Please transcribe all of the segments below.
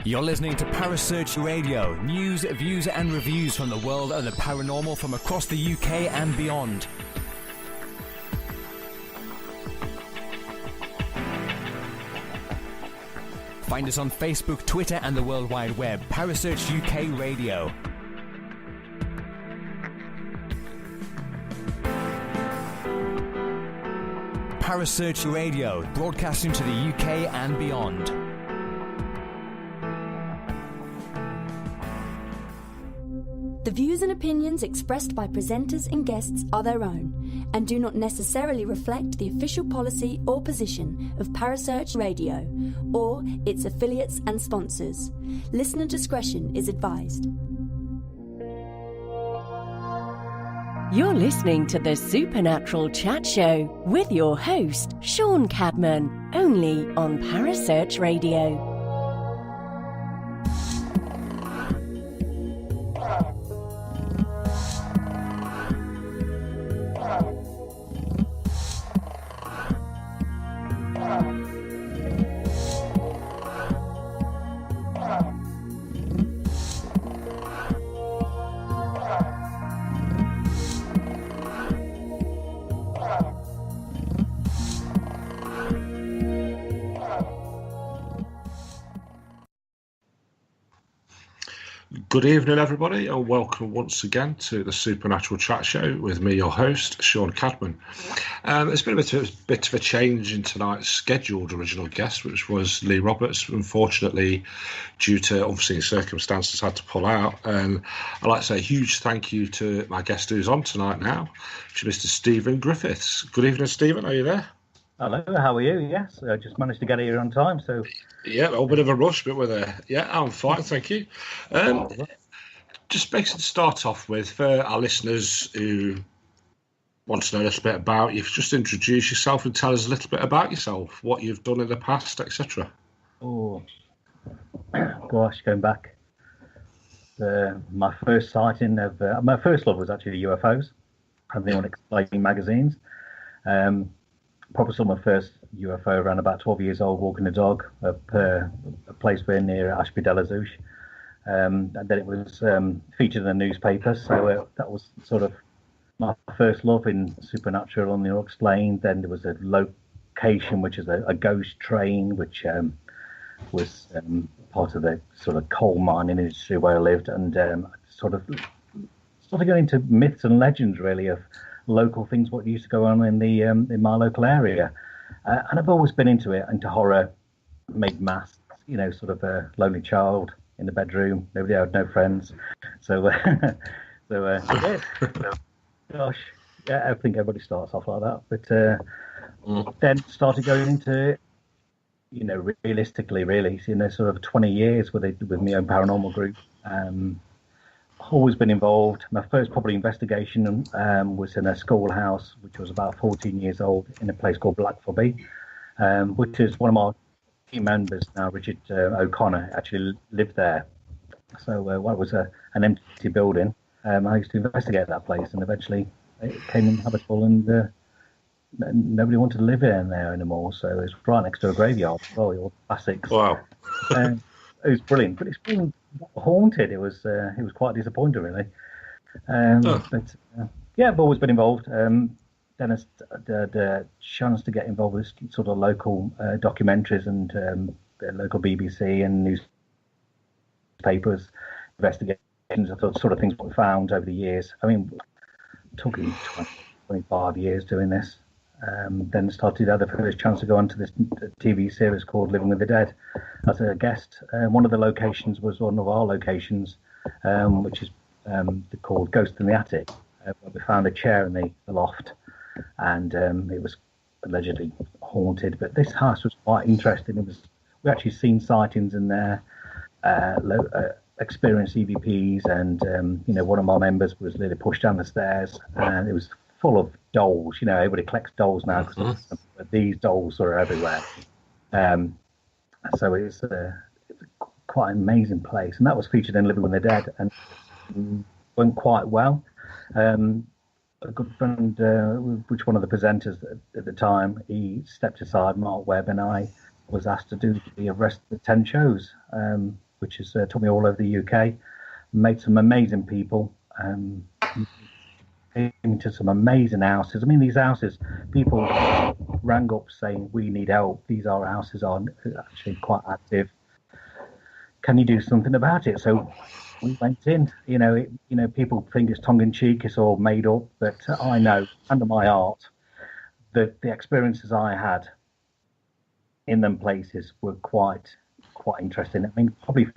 You're listening to Parasearch Radio, news, views and reviews from the world of the paranormal from across the UK and beyond. Find us on Facebook, Twitter and the World Wide Web. Parasearch UK Radio. Parasearch Radio, broadcasting to the UK and beyond. The views and opinions expressed by presenters and guests are their own and do not necessarily reflect the official policy or position of Parasearch Radio or its affiliates and sponsors. Listener discretion is advised. You're listening to the Supernatural Chat Show with your host, Sean Cadman, only on Parasearch Radio. Good evening, everybody, and welcome once again to the Supernatural Chat Show with me, your host, Sean Cadman. There's been a bit of a change in tonight's scheduled original guest, which was Lee Roberts. Unfortunately, due to unforeseen circumstances, had to pull out. And I'd like to say a huge thank you to my guest who's on tonight now, which is Mr. Stephen Griffiths. Good evening, Stephen. Are you there? Hello, how are you? Yes, I just managed to get here on time, so... Yeah, a bit of a rush, but we're there. Yeah, I'm fine, thank you. Just basically to start off with, for our listeners who want to know a little bit about you, just introduce yourself and tell us a little bit about yourself, what you've done in the past, etc. Oh, gosh, going back. My first sighting of... my first love was actually UFOs. I've been on Explaining magazines. Probably saw my first UFO around about 12 years old, walking a dog up a place very near Ashby-de-la-Zouch. And then it was featured in the newspaper, so that was sort of my first love in Supernatural and the Unexplained. Then there was a location, which is a ghost train, which was part of the sort of coal mining industry where I lived, and sort of going into myths and legends, really, of local things, what used to go on in my local area. And I've always been into horror, made masks, sort of a lonely child in the bedroom. Nobody had no friends. So, yeah. Gosh, yeah, I think everybody starts off like that. But then started going into, realistically, really, sort of 20 years with my own paranormal group. Always been involved. My first property investigation was in a schoolhouse, which was about 14 years old, in a place called Blackford, which is one of my team members now, Richard O'Connor, actually lived there. So what was an empty building. I used to investigate that place, and eventually it became inhabitable, and nobody wanted to live in there anymore. So it's right next to a graveyard. Oh, all classics. Wow. It was brilliant, but it's been haunted. It was quite disappointing, really. But yeah, I've always been involved. Then I had a chance to get involved with sort of local documentaries and the local BBC and newspapers, investigations. I thought sort of things we found over the years. I mean, talking 25 years doing this. Then started had the first chance to go onto this TV series called Living with the Dead as a guest. One of the locations was one of our locations, which is called Ghost in the Attic. We found a chair in the loft, and it was allegedly haunted. But this house was quite interesting. We actually seen sightings in there, experienced EVPs, and one of my members was literally pushed down the stairs, and it was full of dolls. Everybody collects dolls now, because these dolls are everywhere. So it's quite an amazing place, and that was featured in Living with the Dead. And went quite well. A good friend, which one of the presenters at the time, he stepped aside, Mark Webb, and I was asked to do the rest of the 10 shows, which has took me all over the UK, made some amazing people, came to some amazing houses. I mean, these houses, people rang up saying, we need help. These our houses are actually quite active. Can you do something about it? So we went in. People think it's tongue-in-cheek, it's all made up, but I know, under my heart, that the experiences I had in them places were quite interesting. I mean, probably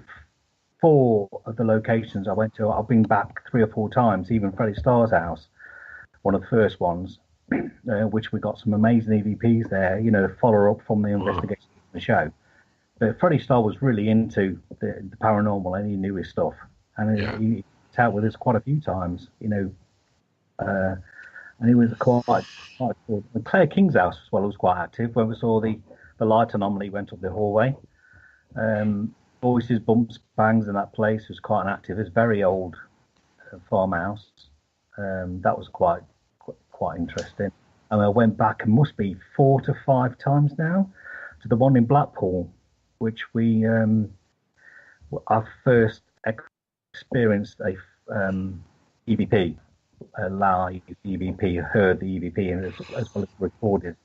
4 of the locations I went to, I've been back 3 or 4 times, even Freddie Starr's house, one of the first ones, which we got some amazing EVPs there, to follow up from the investigation of the show. But Freddie Starr was really into the paranormal, and he knew his stuff. And he out with us quite a few times, and he was quite cool. And Claire King's house as well was quite active when we saw the light anomaly went up the hallway. Voices, bumps, bangs in that place was quite active. It's a very old farmhouse. That was quite interesting. And I went back, and must be 4 to 5 times now, to the one in Blackpool, which we our first experienced a EVP, a live EVP, heard the EVP, and as well as recorded.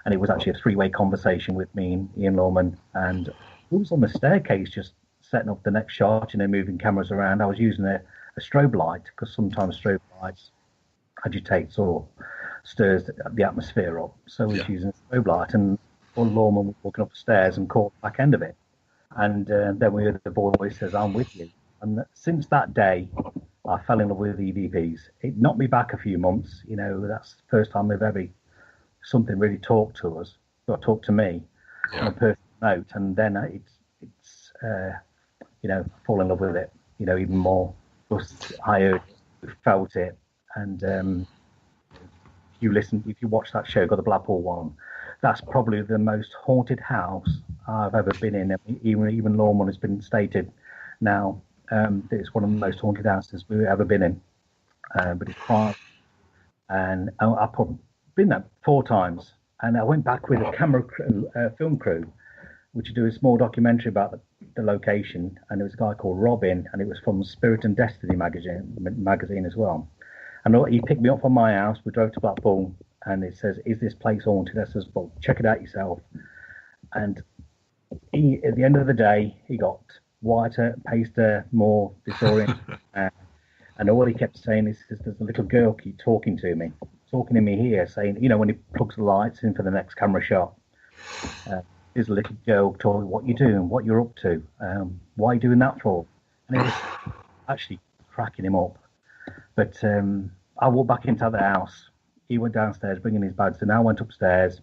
And it was actually a 3-way conversation with me and Ian Lawman, and who was on the staircase just setting up the next shot, moving cameras around. I was using a strobe light, because sometimes strobe lights agitates or stirs the atmosphere up. So I was using a strobe light, and Lawman was walking up the stairs and caught the back end of it. And then we heard the voice says, "I'm with you." And since that day, I fell in love with EVPs. It knocked me back a few months. That's the first time they've ever something really talked to us, or talked to me on a personal note. And then it's fall in love with it, even more. Just I heard it, felt it. And if you watch that show, got the Blackpool one, that's probably the most haunted house I've ever been in. Even Lawman has been stated now that it's one of the most haunted houses we've ever been in. But it's private, and I've been there 4 times. And I went back with a camera crew, film crew, which do a small documentary about the location. And there was a guy called Robin, and it was from Spirit and Destiny magazine as well. And he picked me up from my house. We drove to Blackpool, and it says, "Is this place haunted?" I says, "Well, check it out yourself." And at the end of the day, he got whiter, paster, more disoriented. And all he kept saying is, "There's a little girl keep talking to me here, saying, when he plugs the lights in for the next camera shot, there's a little girl talking, what you doing, what you're up to, why are you doing that for?" And it was actually cracking him up. But I walked back into the house. He went downstairs bringing his bags, and I went upstairs.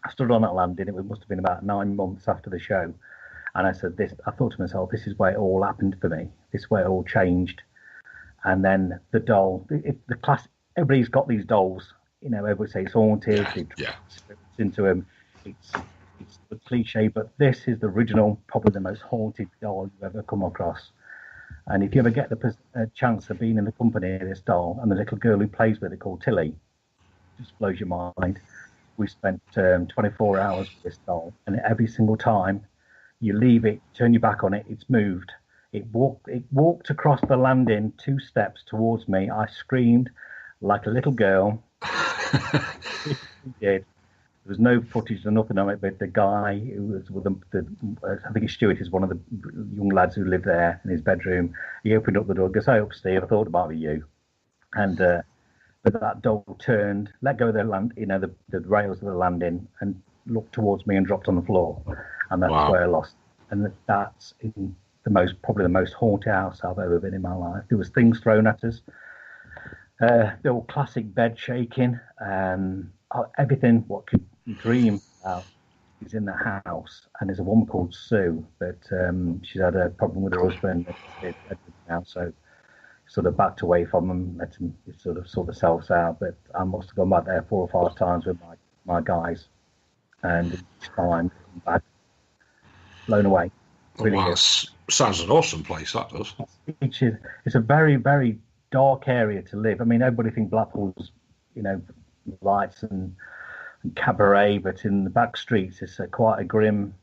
I stood on that landing. It must have been about 9 months after the show. And I said, I thought to myself, this is where it all happened for me. This is where it all changed. And then the doll, the class, everybody's got these dolls. Everybody says it's haunted. Spirits into them. It's the cliche, but this is the original, probably the most haunted doll you've ever come across. And if you ever get the chance of being in the company of this doll, and the little girl who plays with it called Tilly, just blows your mind. We spent 24 hours with this doll, and every single time you leave it, turn your back on it, it's moved. It walked across the landing 2 steps towards me. I screamed like a little girl. It did. There was no footage or nothing on it, but the guy who was with I think Stuart is one of the young lads who lived there in his bedroom. He opened up the door, goes, "Hey up, Steve, I thought it might be you." And but that dog turned, let go of the rails of the landing, and looked towards me and dropped on the floor. And that's where I lost. And that's in probably the most haunted house I've ever been in my life. There was things thrown at us. The old classic bed shaking, everything what could dream about is in the house. And there's a woman called Sue, but she's had a problem with her husband now, so sort of backed away from them, let them sort of sort themselves out. But I must have gone back there 4 or 5 times with my guys, and each time back blown away. Really Sounds an awesome place, that does. It's a very, very dark area to live. I mean, everybody thinks Blackpool's, lights and cabaret, but in the back streets, it's quite a grim,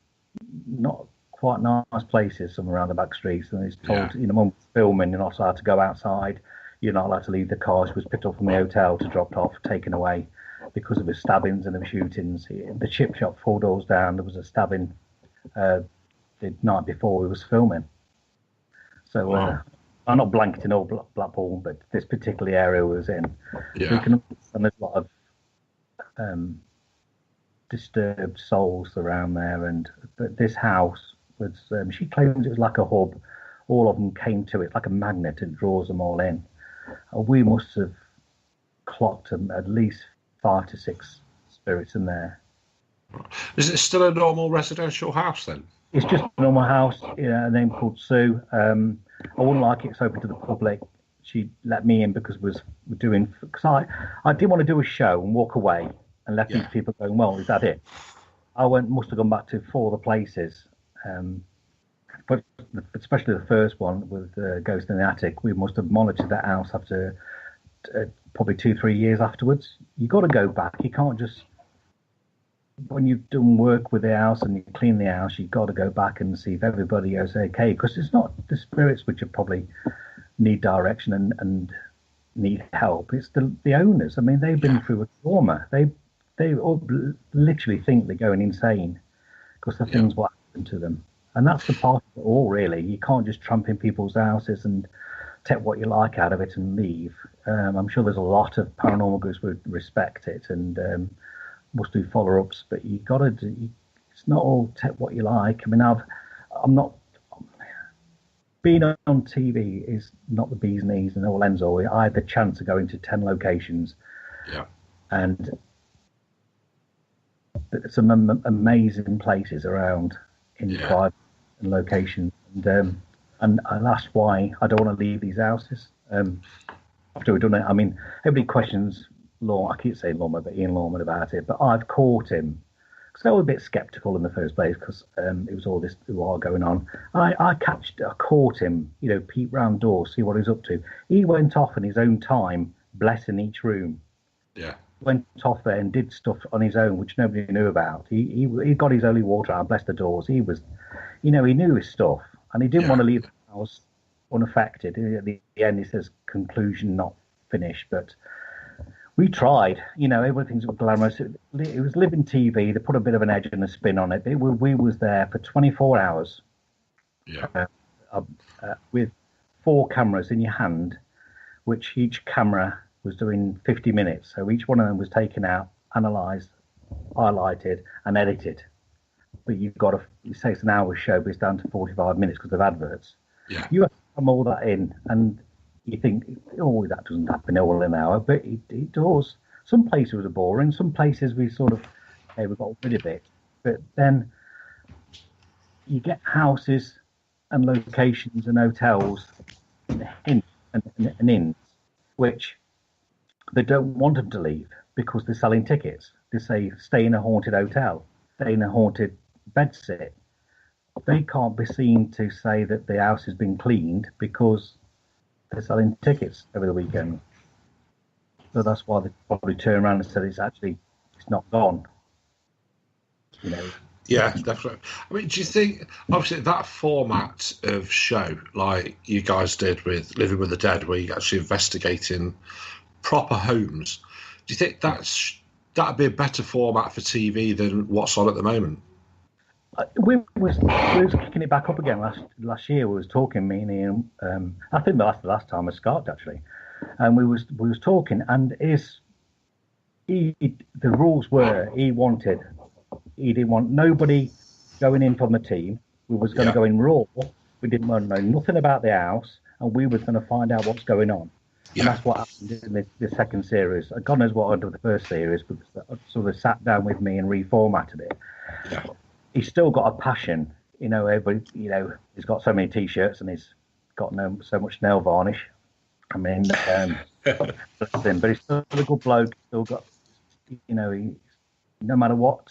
not quite nice places, some around the back streets. And it's told, Mum was filming, you're not allowed to go outside. You're not allowed to leave the car. She was picked up from the hotel to dropped off, taken away because of the stabbings and the shootings. The chip shop 4 doors down, there was a stabbing the night before we was filming. So I'm not blanketing all Blackpool, but this particular area we was in. Yeah. And there's a lot of disturbed souls around there. But this house was, she claims it was like a hub. All of them came to it like a magnet and draws them all in. We must have clocked at least 5 to 6 spirits in there. Is it still a normal residential house then? It's just a normal house, a name called Sue. I wouldn't like it open to the public. She let me in because we're doing. Because I didn't want to do a show and walk away and let these people going, well, is that it? I must have gone back to 4 other places. But especially the first one with Ghost in the Attic, we must have monitored that house after probably 2-3 years afterwards. You got to go back. You can't just, when you've done work with the house and you clean the house, you've got to go back and see if everybody is okay. Because it's not the spirits which are probably need direction and need help. It's the owners. I mean, they've been through a trauma. They all literally think they're going insane because the things what happened to them. And that's the part of it all, really. You can't just tramp in people's houses and take what you like out of it and leave. I'm sure there's a lot of paranormal groups would respect it and must do follow-ups, but you got to do. It's not all take what you like. I mean, I'm not being on TV is not the bee's knees and all ends all. I had the chance of going to 10 locations, and some amazing places around in private and locations, and that's why I don't want to leave these houses. After we've done it, I mean, everybody questions I keep saying Lawman, but Ian Lawman about it, but I've caught him because I was a bit sceptical in the first place because it was all this war going on. I caught him, peep round doors, see what he's up to. He went off in his own time, blessing each room. Yeah. Went off there and did stuff on his own which nobody knew about. He got his holy water out, blessed the doors. He was, he knew his stuff, and he didn't want to leave the house unaffected. At the end, he says conclusion not finished, but we tried. Everything's glamorous. It was living TV. They put a bit of an edge and a spin on it. We was there for 24 hours. With 4 cameras in your hand, which each camera was doing 50 minutes. So each one of them was taken out, analysed, highlighted, and edited. But you say it's an hour show, but it's down to 45 minutes because of adverts. Yeah. You have to come all that in, and you think, that doesn't happen all in an hour, but it does. Some places were boring. Some places we sort of, we got rid of it. But then you get houses and locations and hotels and inns, which they don't want them to leave because they're selling tickets. They say, stay in a haunted hotel, stay in a haunted bedsit. They can't be seen to say that the house has been cleaned because they're selling tickets over the weekend. So that's why they probably turn around and said it's not gone. Yeah, definitely. I mean, do you think, obviously, that format of show, like you guys did with Living with the Dead, where you're actually investigating proper homes, do you think that'd be a better format for TV than what's on at the moment? We was kicking it back up again last year. We was talking, me and Ian. I think the last time I scarfed actually, and we was talking, and the rules were he didn't want nobody going in from the team. We was going to go in raw. We didn't want to know nothing about the house, and we was going to find out what's going on. And that's what happened in the second series. God knows what happened with the first series, because they sort of sat down with me and reformatted it. Yeah. He's still got a passion, everybody, he's got so many T-shirts and he's got so much nail varnish. I mean, but he's still a good bloke, still got, no matter what.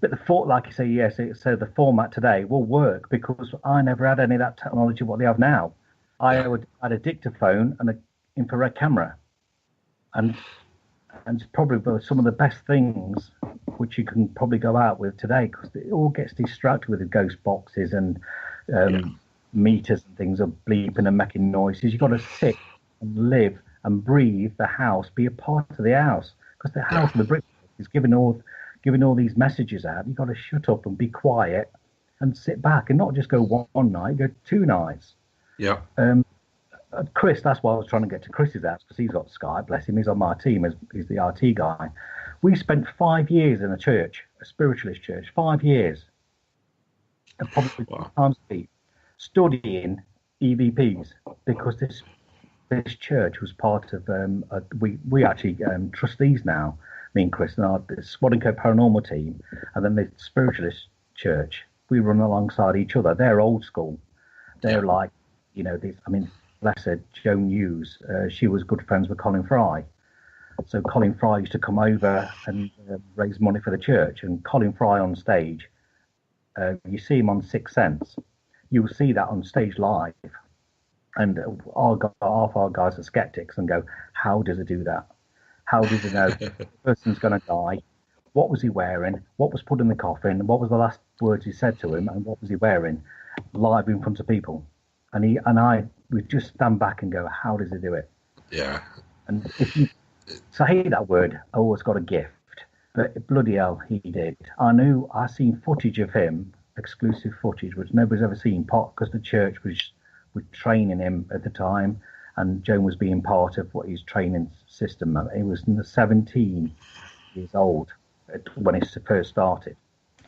But like you say, so the format today will work because I never had any of that technology what they have now. I had a dictaphone and infrared camera, and it's probably some of the best things which you can probably go out with today, because it all gets distracted with the ghost boxes and meters and things are bleeping and making noises. You've got to sit and live and breathe the house, be a part of the house, because the house, the brick is giving all these messages out. You've got to shut up and be quiet and sit back, and not just go one night, go 2 nights. Yeah. Chris, that's why I was trying to get to Chris's house, because he's got Skype, bless him, he's on my team, he's the RT guy. We spent 5 years in a church, a spiritualist church, 5 years, and probably times studying EVPs, because this church was part of, we actually trustees now, me and Chris and the Swadden Coat Paranormal team, and then the spiritualist church, we run alongside each other. They're old school. They're like, bless her, Joan Hughes, she was good friends with Colin Fry. So Colin Fry used to come over and raise money for the church. And Colin Fry on stage, you see him on Sixth Sense. You'll see that on stage live. And half our guys are skeptics and go, how does it do that? How does it know the person's going to die? What was he wearing? What was put in the coffin? What was the last words he said to him? And what was he wearing? Live in front of people. And I would just stand back and go, how does he do it? Yeah. And if you say that word, oh, it's got a gift. But bloody hell, he did. I seen footage of him, exclusive footage, which nobody's ever seen, because the church was training him at the time, and Joan was being part of what his training system. He was 17 years old when he first started.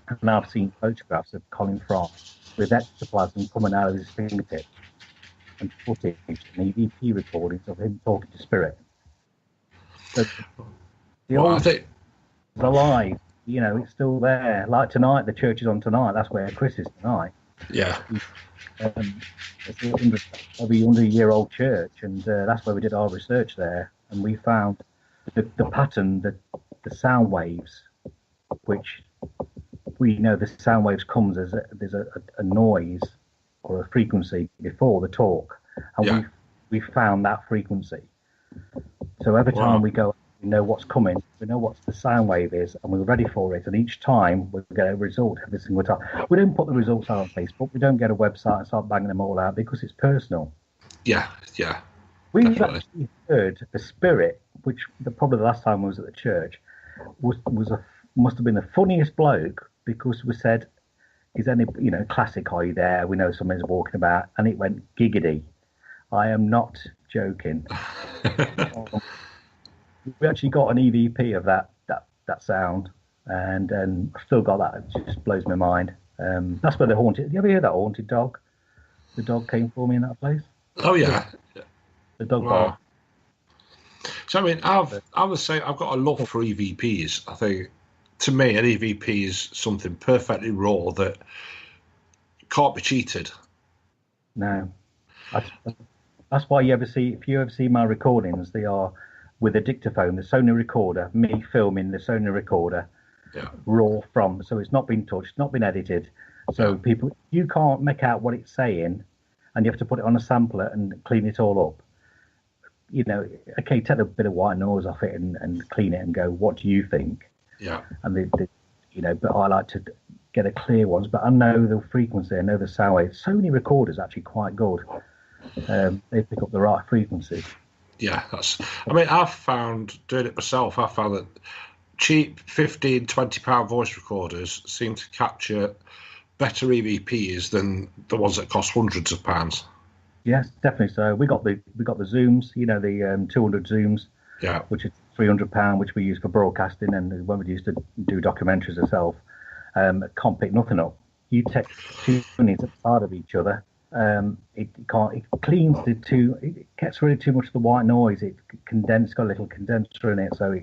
And I've seen photographs of Colin Fry with ectoplasm coming out of his fingertips, and footage and EVP recordings of him talking to spirit. So the alive, it's still there. Like tonight, the church is on tonight. That's where Chris is tonight. Yeah. It's a 100-year-old church, and that's where we did our research there. And we found the pattern, the sound waves, which we know the sound waves comes as there's a noise or a frequency before the talk, and we found that frequency. So every time we go, we know what's coming, we know what the sound wave is, and we're ready for it. And each time we get a result every single time. We don't put the results out on Facebook. We don't get a website and start banging them all out, because it's personal. Yeah. We've actually heard the spirit, which probably the last time I was at the church, must have been the funniest bloke, because we said, is any, classic, are you there? We know somebody's walking about, and it went giggity. I am not joking. We actually got an EVP of that sound, and I've still got that. It just blows my mind. That's where the haunted. You ever hear that haunted dog? The dog came for me in that place. Oh yeah. The dog bark. So I would say I've got a love for EVPs. I think, to me, an EVP is something perfectly raw that can't be cheated. No, that's why if you ever see my recordings, they are with a dictaphone, the Sony recorder, me filming the Sony recorder, raw from. So it's not been touched, it's not been edited. So people, you can't make out what it's saying, and you have to put it on a sampler and clean it all up. Okay, take a bit of white noise off it and clean it and go, what do you think? Yeah. And but I like to get a clear ones. But I know the frequency, I know the sound wave. Sony recorders actually quite good. They pick up the right frequencies. Yeah, I've found, doing it myself, I found that cheap £15, £20 voice recorders seem to capture better EVPs than the ones that cost hundreds of pounds. Yes, definitely. So we got the zooms, the 200 zooms, which is £300, which we use for broadcasting, and when we used to do documentaries ourselves, can't pick nothing up. You take 2 units at the side of each other. It cleans it gets rid of too much of the white noise. It's got a little condenser in it, so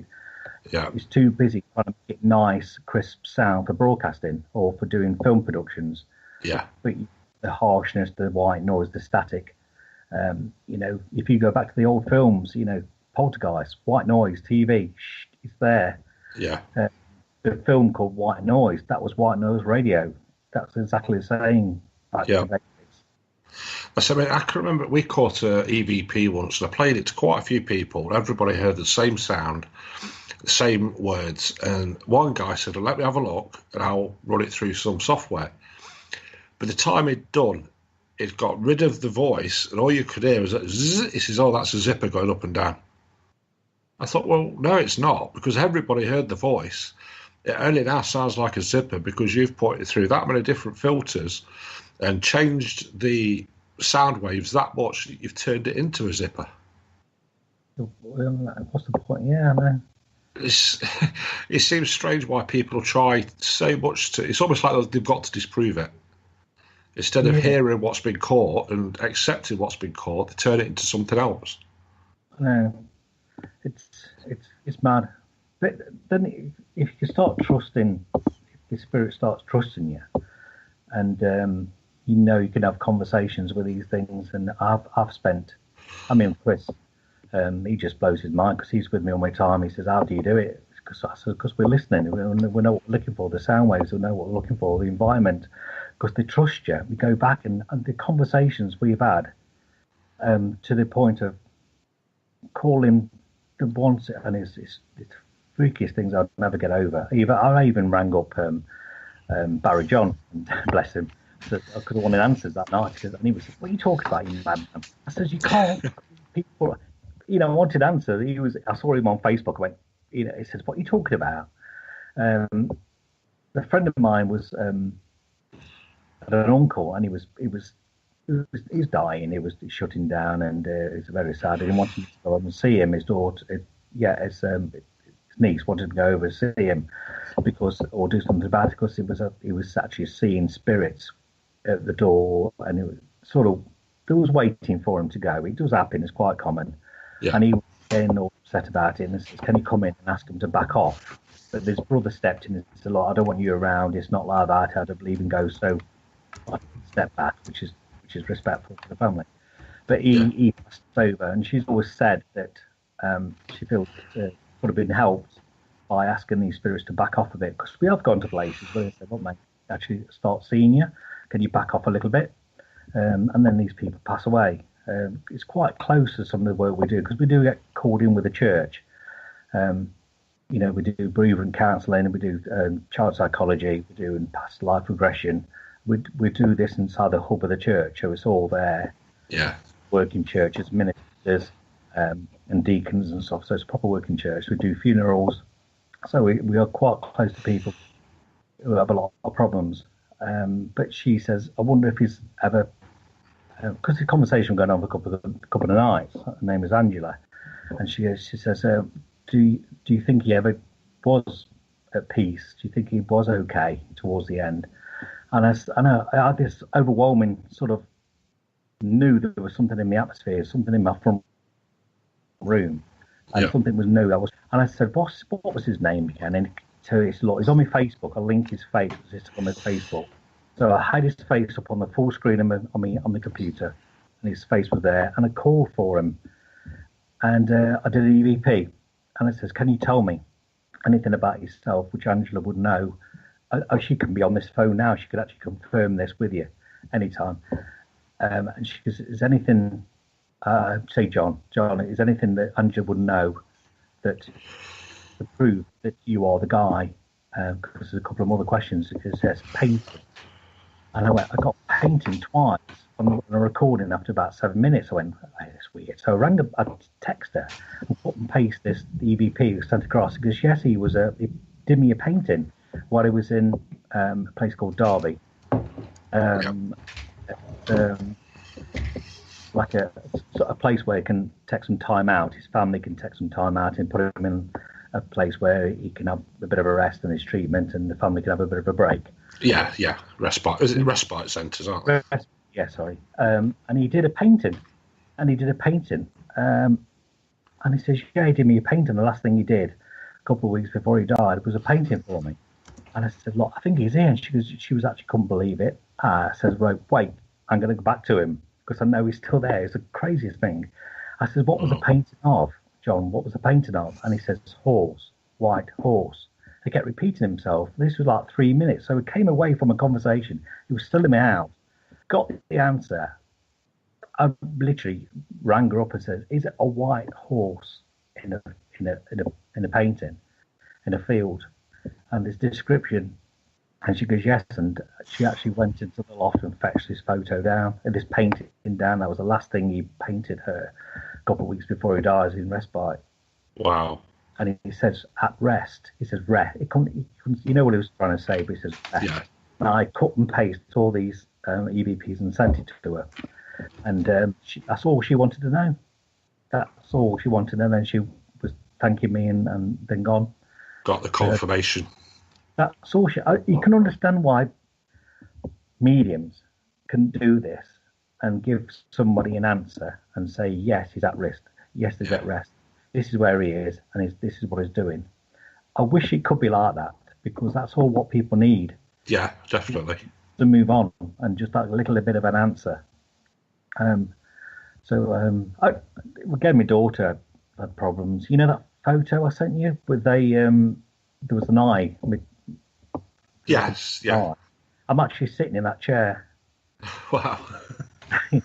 it's too busy trying to make it nice, crisp sound for broadcasting or for doing film productions. Yeah. But the harshness, the white noise, the static. If you go back to the old films, Poltergeist, white noise, TV, it's there. Yeah. The film called White Noise, that was white noise radio. That's exactly the same. I mean, I can remember we caught a EVP once, and I played it to quite a few people, and everybody heard the same sound, the same words. And one guy said, "Let me have a look, and I'll run it through some software." But the time he'd done, it got rid of the voice, and all you could hear was a zzz. He says, "Oh, that's a zipper going up and down." I thought, well, no, it's not, because everybody heard the voice. It only now sounds like a zipper because you've put it through that many different filters and changed the sound waves that much that you've turned it into a zipper. What's the point? Yeah, I know. It seems strange why people try so much to. It's almost like they've got to disprove it. Instead of hearing what's been caught and accepting what's been caught, they turn it into something else. No, it's mad. But then, if you start trusting, if the spirit starts trusting you, and you know you can have conversations with these things, and I've spent. I mean, Chris, he just blows his mind because he's with me all my time. He says, "How do you do it?" Because we're listening. We know what we're looking for. The sound waves. We know what we're looking for. The environment. Because they trust you. We go back and the conversations we've had to the point of calling the once, and it's freakiest things I'd never get over. I even rang up Barry John, bless him, because I wanted answers that night. And he was, "What are you talking about, you madman?" I says, "You can't." People, I wanted answers. I saw him on Facebook. I went, he says, "What are you talking about?" A friend of mine was. Had an uncle, and he was dying. He was shutting down, and it was very sad. He didn't want to go over and see him. His daughter, his niece wanted to go over and see him or do something about it because he was actually seeing spirits at the door, and it was sort of they was waiting for him to go. It does happen; it's quite common. Yeah. And he was getting all upset about it, and says, "Can you come in and ask him to back off?" But his brother stepped in and said, "Look, I don't want you around. It's not like that. I'd believe and go." So I step back, which is respectful to the family. But he passed over, and she's always said that she feels would have been helped by asking these spirits to back off a bit, because we have gone to places where they said, "Look, mate, actually start seeing you. Can you back off a little bit?" And then these people pass away. It's quite close to some of the work we do, because we do get called in with the church. We do bereavement counselling, and we do child psychology, we do past life regression. We do this inside the hub of the church, so it's all there. Yeah. Working churches, ministers, and deacons and stuff. So it's a proper working church. We do funerals. So we are quite close to people who have a lot of problems. But she says, "I wonder if he's ever," because the conversation going on for a couple of nights. Her name is Angela, and she says, "Do you think he ever was at peace? Do you think he was okay towards the end?" And I had this overwhelming sort of knew there was something in the atmosphere, something in my front room, and something was new. And I said, what was his name again? And he's on my Facebook. I'll link his face on his Facebook. So I had his face up on the full screen on the computer, and his face was there. And I called for him, and I did an EVP, and it says, "Can you tell me anything about yourself?" Which Angela would know. She can be on this phone now. She could actually confirm this with you anytime. And she goes, "Is anything?" Say, John, is anything that Angela would know that to prove that you are the guy? Because there's a couple of other questions. It says painting, and I got painting twice on a recording after about 7 minutes. I went, "Hey, that's weird." So I text her and put and paste the EVP was sent across, because yes, he did me a painting while he was in a place called Derby. Like a place where he can take some time out. His family can take some time out and put him in a place where he can have a bit of a rest in his treatment, and the family can have a bit of a break. Yeah. Respite. Is it respite centres, aren't they? Yeah, sorry. And he did a painting. And he says, "Yeah, he did me a painting. The last thing he did a couple of weeks before he died was a painting for me." And I said, "Look, I think he's here." And she was actually couldn't believe it. I says, "Right, wait, I'm going to go back to him, because I know he's still there." It's the craziest thing. I said, "What was the painting of, John? What was the painting of?" And he says, "Horse, white horse." He kept repeating himself. This was like 3 minutes. So we came away from a conversation. He was still in my house. Got the answer I literally rang her up and said, "Is it a white horse in a painting in a field?" And this description, and she goes, "Yes." And she actually went into the loft and fetched this photo down, this painting down. That was the last thing he painted her a couple of weeks before he dies in respite. Wow. And he says, "At rest." He says, "Rest." You know what he was trying to say, but he says, "Rest." Yeah. And I cut and pasted all these EVPs and sent it to her. And that's all she wanted to know. That's all she wanted. And then she was thanking me and then gone. Got the confirmation. That's all you can understand why mediums can do this and give somebody an answer and say, yes, he's at risk. Yes, he's at rest. This is where he is, and this is what he's doing. I wish it could be like that, because that's all what people need. Yeah, definitely. To move on and just like a little bit of an answer. Again, my daughter had problems. You know that photo I sent you with there was an eye. Yes, yeah. Eye. I'm actually sitting in that chair. Wow. That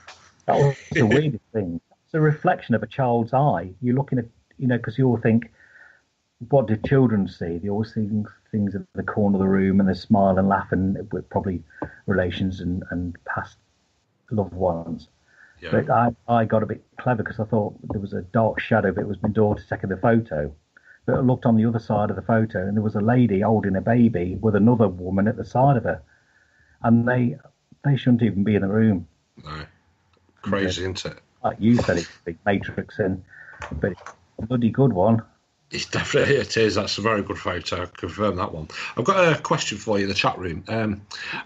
was the weirdest thing. It's a reflection of a child's eye. You're looking at, because you all think, what do children see? They always see things at the corner of the room and they smile and laugh, and with probably relations and past loved ones. Yeah. But I got a bit clever because I thought there was a dark shadow, but it was my daughter taking the photo. But I looked on the other side of the photo and there was a lady holding a baby with another woman at the side of her. And they shouldn't even be in the room. No. Crazy, isn't it? Like you said, it's a big Matrix in, but it's a bloody good one. It is. That's a very good photo. I confirm that one. I've got a question for you in the chat room.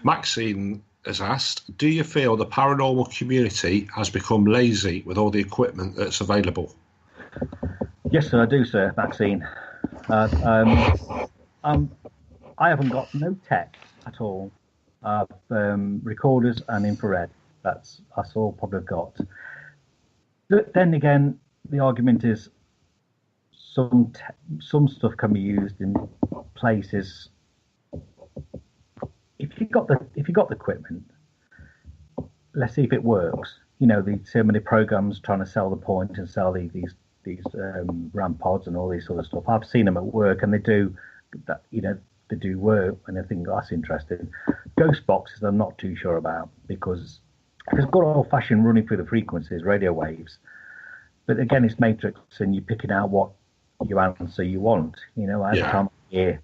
Maxine has asked, do you feel the paranormal community has become lazy with all the equipment that's available? Yes, sir, I do, sir, Maxine. I haven't got no tech at all. Recorders and infrared. That's all probably I've got. But then again, the argument is some stuff can be used in places. If you got the equipment, let's see if it works. There's so many programs trying to sell the point and sell these RAM pods and all this sort of stuff. I've seen them at work, and they do that. They do work, and I think that's interesting. Ghost boxes, I'm not too sure about, because it's good old-fashioned running through the frequencies, radio waves. But again, it's matrix, and you're picking out what you answer you want. Every time I hear,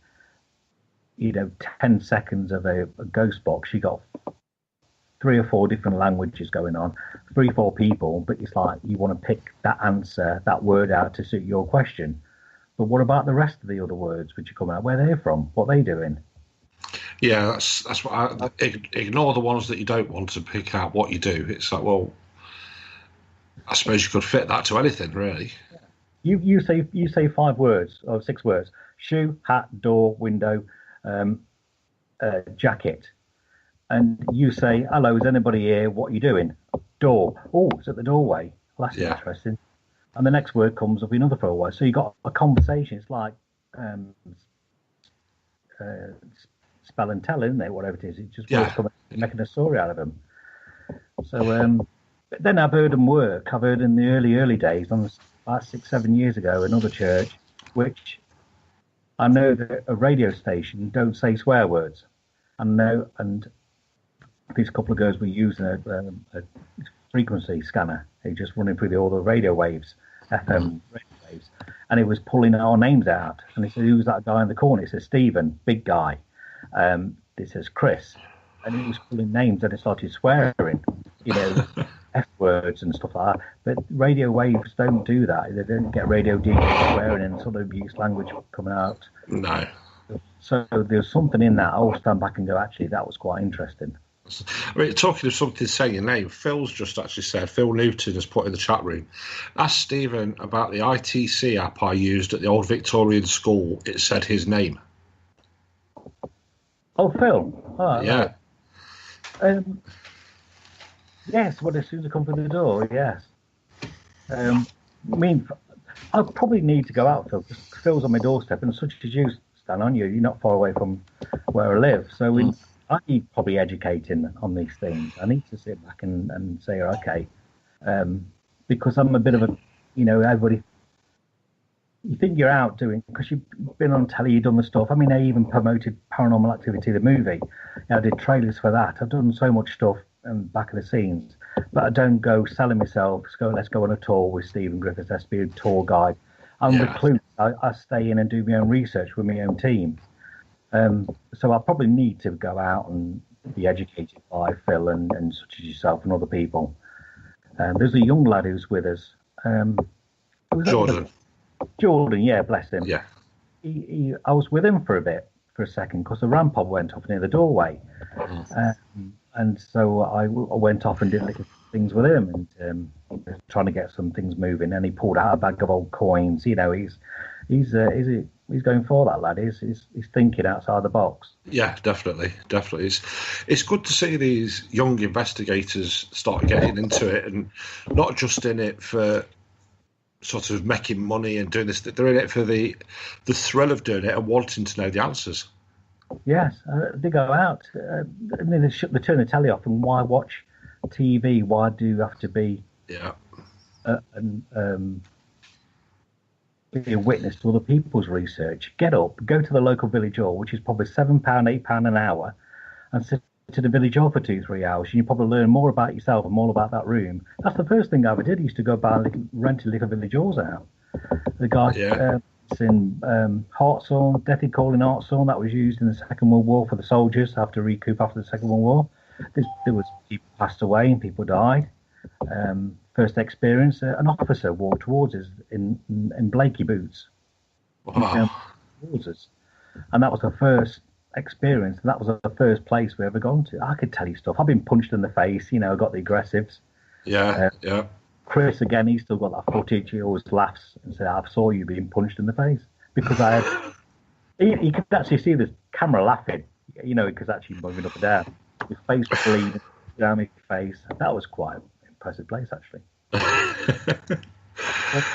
10 seconds of a ghost box, you got 3 or 4 different languages going on, 3 or 4 people, but it's like you want to pick that answer, that word out to suit your question. But what about the rest of the other words which are coming out? Where they're from? What they doing? Yeah, that's what ignore the ones that you don't want to pick out what you do. It's like, well, I suppose you could fit that to anything, really. You say 5 words or 6 words: shoe, hat, door, window, jacket, and you say, "Hello, is anybody here? What are you doing?" Door. Oh, it's at the doorway. Well, that's interesting. And the next word comes up in another 4 words. So you got a conversation. It's like spell and tell, isn't it? Whatever it is, it just words coming, making a story out of them. So but then I've heard them work. I've heard in the early days, about 6-7 years ago, another church, which I know that a radio station don't say swear words. And these couple of girls were using a frequency scanner. They just running through all the radio waves, FM radio waves, and it was pulling our names out. And he said, "Who's that guy in the corner?" It says Stephen, big guy. It says Chris, and he was pulling names, and it started swearing, F words and stuff like that. But radio waves don't do that. They don't get radio DJ swearing and sort of abuse language coming out. No. So there's something in that. I'll stand back and go, actually, that was quite interesting. I mean, talking of something saying your name, Phil's just actually said, Phil Newton has put in the chat room, ask Stephen about the ITC app I used at the old Victorian school. It said his name. Oh, Phil. Oh, yeah. Right. Yes, well, as soon as I come through the door, yes. I mean, I probably need to go out, Phil, because Phil's on my doorstep, and such as you, Stan, on you, you're not far away from where I live. So I need probably educating on these things. I need to sit back and say, okay, because I'm a bit of a, everybody, you think you're out doing, because you've been on telly, you've done the stuff. I mean, I even promoted Paranormal Activity, the movie. I did trailers for that. I've done so much stuff back of the scenes, but I don't go selling myself. Let's go on a tour with Stephen Griffiths. Let's be a tour guide. I'm recluse. I stay in and do my own research with my own team. So I probably need to go out and be educated by Phil and such as yourself and other people. There's a young lad who's with us. Jordan, yeah, bless him. Yeah. I was with him for a second, because the ramp pod went off near the doorway. And so I went off and did little things with him, and trying to get some things moving. And he pulled out a bag of old coins. He's going for that, lad. He's thinking outside the box. Yeah, definitely. It's good to see these young investigators start getting into it, and not just in it for sort of making money and doing this. They're in it for the thrill of doing it and wanting to know the answers. Yes, they go out. And then they turn the telly off, and why watch TV? Why do you have to be be a witness to other people's research? Get up, go to the local village hall, which is probably £7, £8 an hour, and sit to the village hall for 2-3 hours. And you probably learn more about yourself and more about that room. That's the first thing I ever did. I used to go buy rented little village halls out. The guy in Hartshorn, Deathly Calling Hartshorn, that was used in the Second World War for the soldiers after recoup after the Second World War. There was people passed away and people died. First experience, an officer walked towards us in Blakey boots. Wow. Towards us. And that was the first experience. That was the first place we ever gone to. I could tell you stuff. I've been punched in the face, got the aggressives. Yeah. Chris, again, he's still got that footage. He always laughs and says, I saw you being punched in the face. Because he could actually see the camera laughing, because actually moving up and down. His face was bleeding down his face. That was quite an impressive place, actually.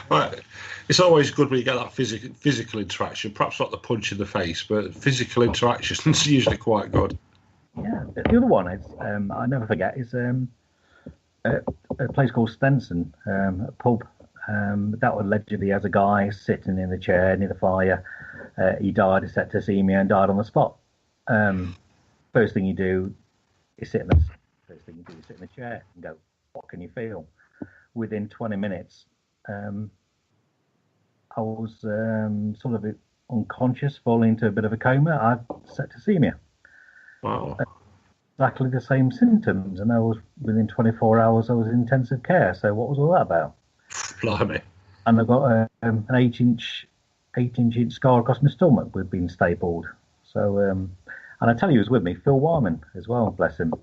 Right. It's always good when you get that physical interaction. Perhaps not the punch in the face, but physical interaction is usually quite good. Yeah. The other one is, I never forget, is a place called Stenson, a pub. That allegedly has a guy sitting in the chair near the fire. He died of septicemia and died on the spot. First thing you do is sit in the chair and go, what can you feel? Within 20 minutes, I was sort of unconscious, falling into a bit of a coma. I had septicemia. Wow. Exactly the same symptoms, and I was within 24 hours. I was in intensive care. So what was all that about? Blimey. And I got an 8-inch scar across my stomach with being stapled. So, and I tell you, he was with me, Phil Wyman as well. Bless him.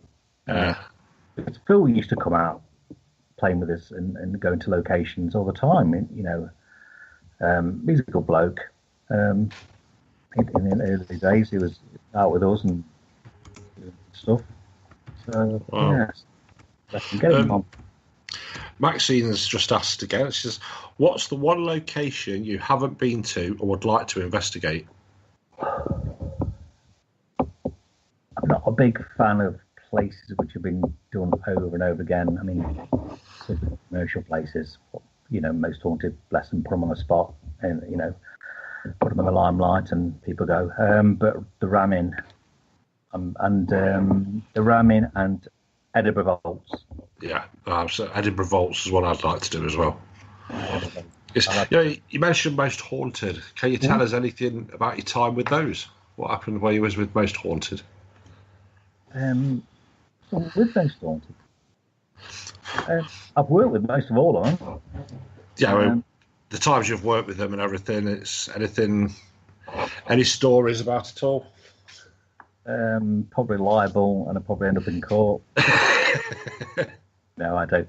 Phil used to come out playing with us and going to locations all the time. He's a good bloke. In the early days, he was out with us and stuff. So, yes. Get him on. Maxine's just asked again. She says, what's the one location you haven't been to or would like to investigate? I'm not a big fan of places which have been done over and over again. I mean, commercial places, most haunted, bless them, put them on a spot and, put them in the limelight and people go. But the ramming and Edinburgh Vaults. Yeah, so Edinburgh Vaults is what I'd like to do as well. You mentioned Most Haunted. Can you tell us anything about your time with those? What happened while you was with Most Haunted? With Most Haunted, I've worked with most of all of them. Yeah, the times you've worked with them and everything. It's any stories about it all? Probably liable, and I probably end up in court. No, I don't.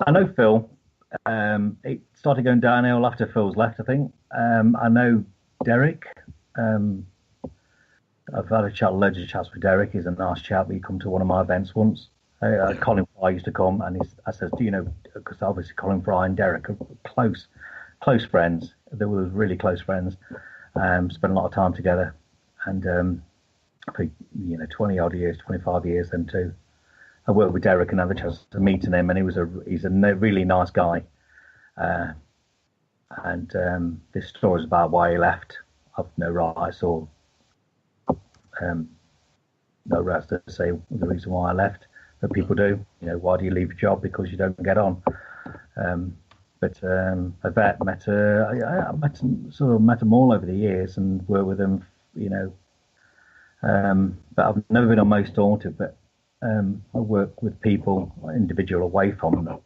I know Phil. It started going downhill after Phil's left, I think. I know Derek. I've had loads of chats with Derek. He's a nice chap. He come to one of my events once. Colin Fry used to come, and I said, do you know, because obviously Colin Fry and Derek are close friends. They were really close friends. Spent a lot of time together, and for 20 odd years, 25 years, them two. I worked with Derek and had the chance to meet him, and he's a really nice guy. And this story is about why he left. I've no rights or no rights to say the reason why I left. But people do. Why do you leave your job? Because you don't get on. But a vet met I met them all over the years and worked with them. But I've never been on Most Haunted. But I work with people individual away from the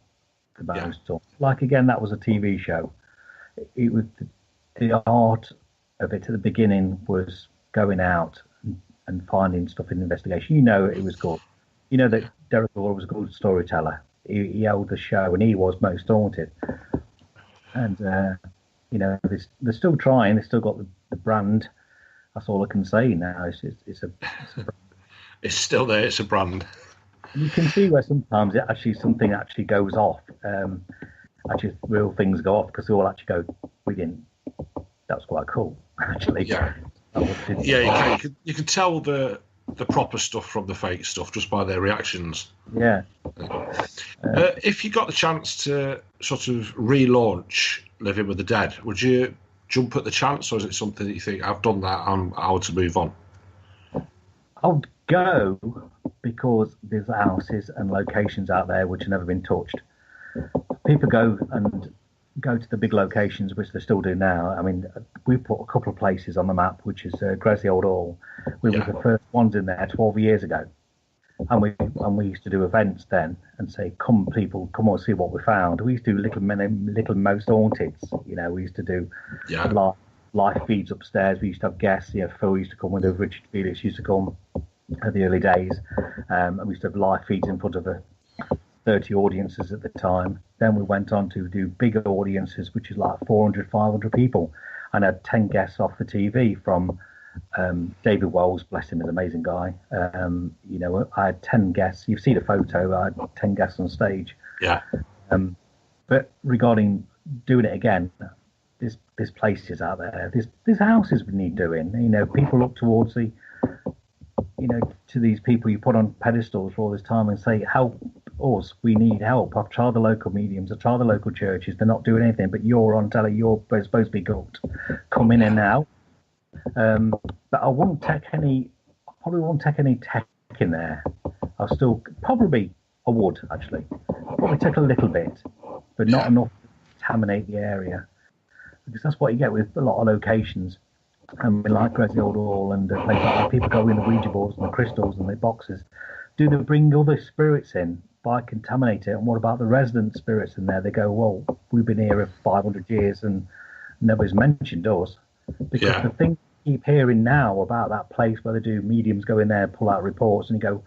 Most Haunted. Like again, that was a TV show. It was the art of it at the beginning was going out and finding stuff in the investigation. It was good. That Derek Hall was a good storyteller. He held the show, and he was Most Haunted. And they're still trying. They've still got the brand. That's all I can say now. It's a brand. It's still there. It's a brand. You can see where sometimes something actually goes off. Real things go off because they all actually go. We didn't. That was quite cool, actually. Yeah. You can tell the proper stuff from the fake stuff just by their reactions. Yeah. If you got the chance to sort of relaunch Living with the Dead, would you jump at the chance, or is it something that you think, I've done that, I'm out to move on? I'll go because there's houses and locations out there which have never been touched. People go to the big locations, which they still do now. I mean, we put a couple of places on the map, which is Gresley Old Hall. We were the first ones in there 12 years ago. And we used to do events then and say, come on, see what we found. We used to do little Most Haunted. We used to do live feeds upstairs. We used to have guests. Phil used to come with us, Richard Felix used to come in the early days. And we used to have live feeds in front of 30 audiences at the time. Then we went on to do bigger audiences, which is like 400, 500 people, and had 10 guests off the TV from David Wells, bless him, is an amazing guy. I had 10 guests. You've seen a photo. I had 10 guests on stage. Yeah. But regarding doing it again, there's places out there. There's houses we need doing. People look towards to these people you put on pedestals for all this time and say, help us, we need help. I've tried the local mediums, I've tried the local churches, they're not doing anything, but you're on telly, you're supposed to be good. Come in and out. But I probably won't take any tech in there. I would actually. Probably take a little bit, but not enough to contaminate the area. Because that's what you get with a lot of locations. Like Gresley Old Hall and places like that, people go in the Ouija boards and the crystals and the boxes. Do they bring other spirits in by contaminate it? And what about the resident spirits in there? They go, well, we've been here for 500 years and nobody's mentioned us. Because the thing you keep hearing now about that place where they do mediums go in there and pull out reports and you go,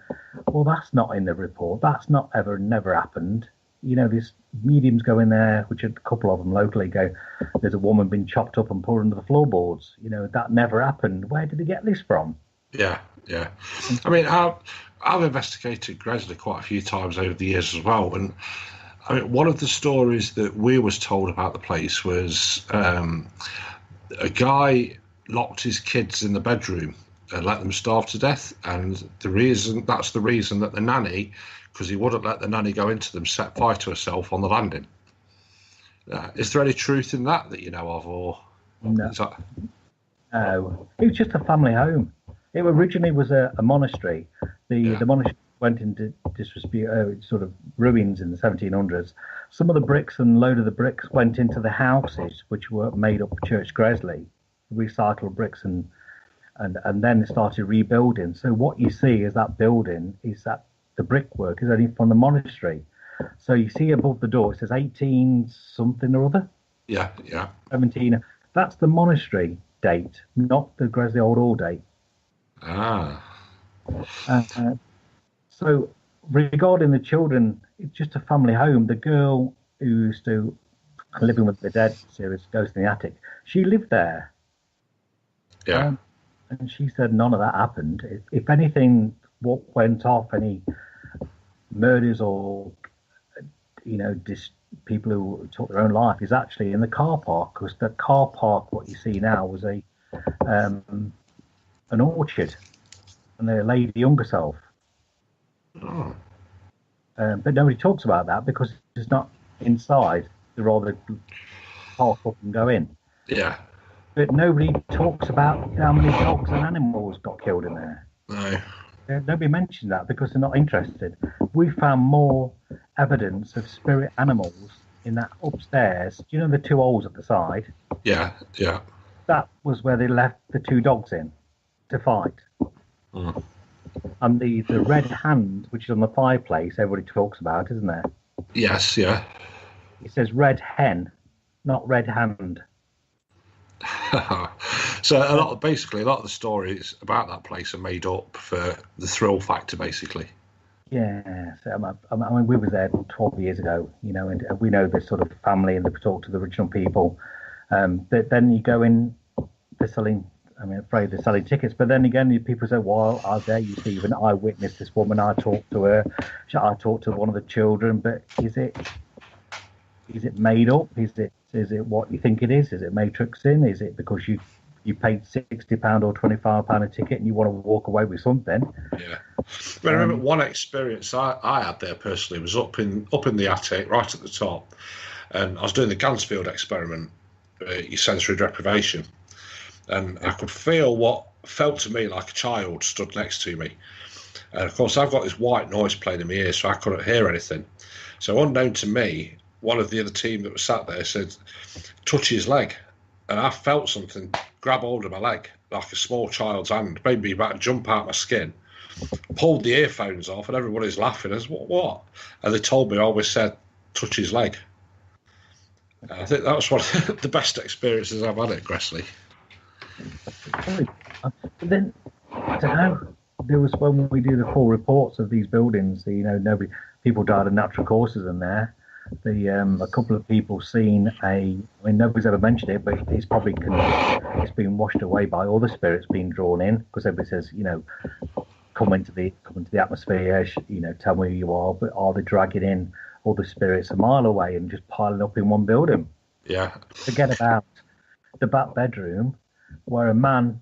well, that's not in the report. That's never happened. These mediums go in there, which a couple of them locally go, there's a woman been chopped up and put under the floorboards. That never happened. Where did they get this from? Yeah. I mean, I've investigated Gresley quite a few times over the years as well. And I mean, one of the stories that we was told about the place was a guy locked his kids in the bedroom and let them starve to death. And that's the reason that the nanny, because he wouldn't let the nanny go into them, set fire to herself on the landing. Is there any truth in that you know of, or no? Is that... No, it was just a family home. It originally was a monastery. The monastery went into disrepute, sort of ruins in the 1700s. Some of the bricks and load of the bricks went into the houses, which were made up of Church Gresley, recycled bricks, and then started rebuilding. So what you see is that building is that the brickwork is only from the monastery. So you see above the door, it says 18 something or other. Yeah. 17. That's the monastery date, not the Gresley Old Hall date. So regarding the children, it's just a family home. The girl who used to Living with the Dead series, Ghost in the Attic, she lived there. Yeah. And she said none of that happened. If anything, what went off, any murders or people who took their own life, is actually in the car park, because the car park, what you see now, was an orchard, and they laid the young herself. Oh. But nobody talks about that because it's not inside. They'd rather park up and go in. Yeah. But nobody talks about how many dogs and animals got killed in there. No. Nobody mentions that because they're not interested. We found more evidence of spirit animals in that upstairs. Do you know the two holes at the side? Yeah, yeah. That was where they left the two dogs in to fight. Mm. And the red hand, which is on the fireplace, everybody talks about, isn't there? Yes, yeah. It says red hen, not red hand. So a lot of the stories about that place are made up for the thrill factor, basically. Yeah, so, I mean, we were there 12 years ago, you know, and we know this sort of family and they've talked to the original people. But then you go in, they're selling, afraid they're selling tickets, but then again, people say, well, I dare you see, even I witnessed this woman, I talked to her, I talked to one of the children, but is it made up? Is it what you think it is? Is it matrixing? Is it because you paid £60 or £25 a ticket and you want to walk away with something? Yeah. I remember one experience I had there personally was up in the attic, right at the top, and I was doing the Gansfield experiment, your sensory deprivation, and I could feel what felt to me like a child stood next to me. And of course, I've got this white noise playing in my ears, so I couldn't hear anything. So unknown to me, one of the other team that was sat there said, touch his leg. And I felt something grab hold of my leg, like a small child's hand, made me about to jump out my skin. Pulled the earphones off, and everybody's laughing. I said, what? And they told me I always said, touch his leg. And I think that was one of the best experiences I've had at Gressley. But then, I don't know, there was when we do the full reports of these buildings, you know, people died of natural causes in there. A couple of people seen nobody's ever mentioned it, but it's probably it's been washed away by all the spirits being drawn in, because everybody says, you know, come into the atmosphere, you know, tell me who you are, but are they dragging in all the spirits a mile away and just piling up in one building? Yeah. Forget about the back bedroom where a man,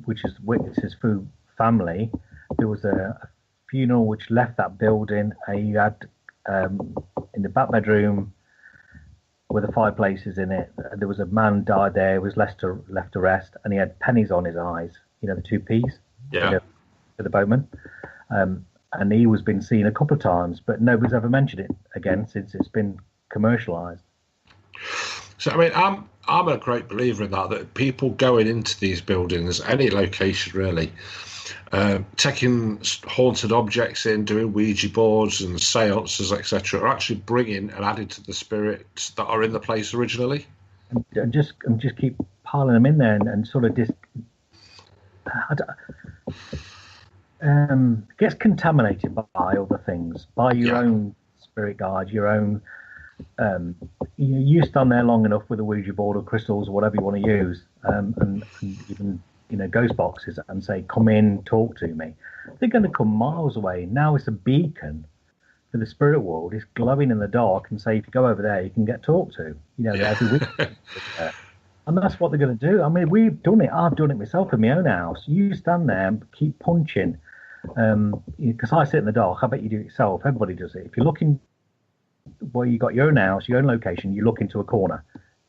which is witnesses through family, there was a funeral which left that building. He had in the back bedroom with the fireplaces in it, there was a man died there, was left to rest, and he had pennies on his eyes, you know, the two P's, yeah, for the boatman, and he was been seen a couple of times, but nobody's ever mentioned it again since it's been commercialised. So I mean, I'm a great believer in that people going into these buildings, any location really, taking haunted objects in, doing Ouija boards and seances, etc., are actually bringing and adding to the spirits that are in the place originally. And just keep piling them in there and sort of gets contaminated by other things, by your own spirit guides, your own. You stand there long enough with a Ouija board or crystals or whatever you want to use, and even, you know, ghost boxes, and say, come in, talk to me. They're going to come miles away. Now it's a beacon for the spirit world. It's glowing in the dark and say, if you go over there, you can get talked to. You know, every week. And that's what they're going to do. I mean, we've done it. I've done it myself in my own house. You stand there and keep punching. Because I sit in the dark. I bet you do it yourself. Everybody does it. If you're looking where you got your own house, your own location, you look into a corner.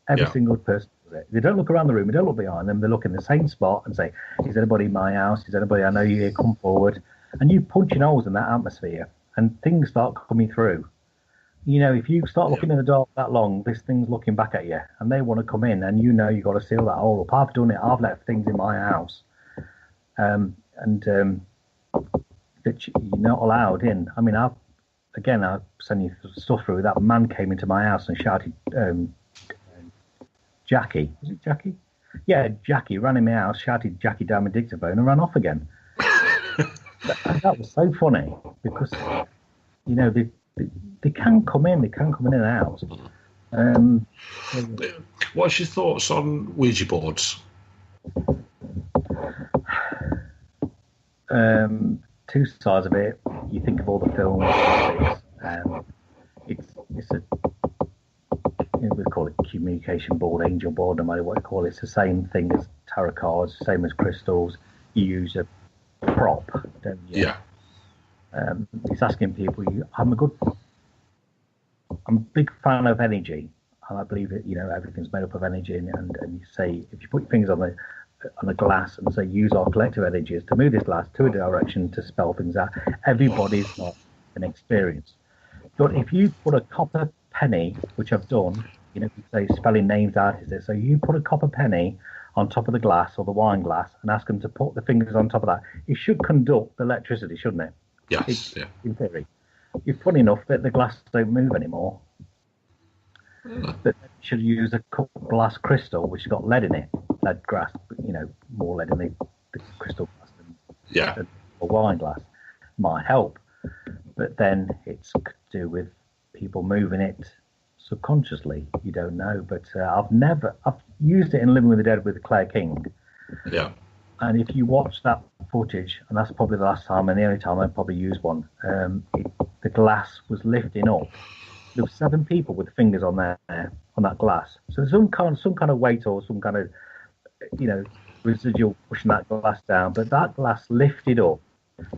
Every single person does it. They don't look around the room. They don't look behind them. They look in the same spot and say, is anybody in my house? Is anybody I know you here? Come forward. And you punching holes in that atmosphere and things start coming through. You know, if you start looking in the dark that long, this thing's looking back at you and they want to come in, and you know you've got to seal that hole up. I've done it. I've left things in my house. That you're not allowed in. I mean, I'll send you stuff through. That man came into my house and shouted, Jackie. Was it Jackie? Yeah, Jackie ran in my house, shouted Jackie down my dictaphone and ran off again. that was so funny because, you know, they can come in. They can come in and out. What's your thoughts on Ouija boards? Two sides of it. You think of all the films. It's a, you know, we call it communication board, angel board, no matter what you call it. It's the same thing as tarot cards, same as crystals. You use a prop, don't you? Yeah. He's asking people. I'm a big fan of energy, and I believe that everything's made up of energy. And you say if you put your fingers on the glass and say use our collective energies to move this glass to a direction to spell things out. Everybody's not an experience. But if you put a copper penny, which I've done, you say spelling names out is it. So you put a copper penny on top of the glass or the wine glass and ask them to put the fingers on top of that. It should conduct electricity, shouldn't it? Yes, yeah. In theory. It's funny enough that the glass don't move anymore. But you should use a glass crystal, which has got lead in it. Lead glass, more lead in the crystal glass than a wine glass. Might help. But then it's to do with people moving it subconsciously. You don't know. But I've used it in Living with the Dead with Claire King. Yeah. And if you watch that footage, and that's probably the last time and the only time I probably used one, the glass was lifting up. There were 7 people with fingers on there on that glass. So some kind of weight or some kind of residual pushing that glass down. But that glass lifted up,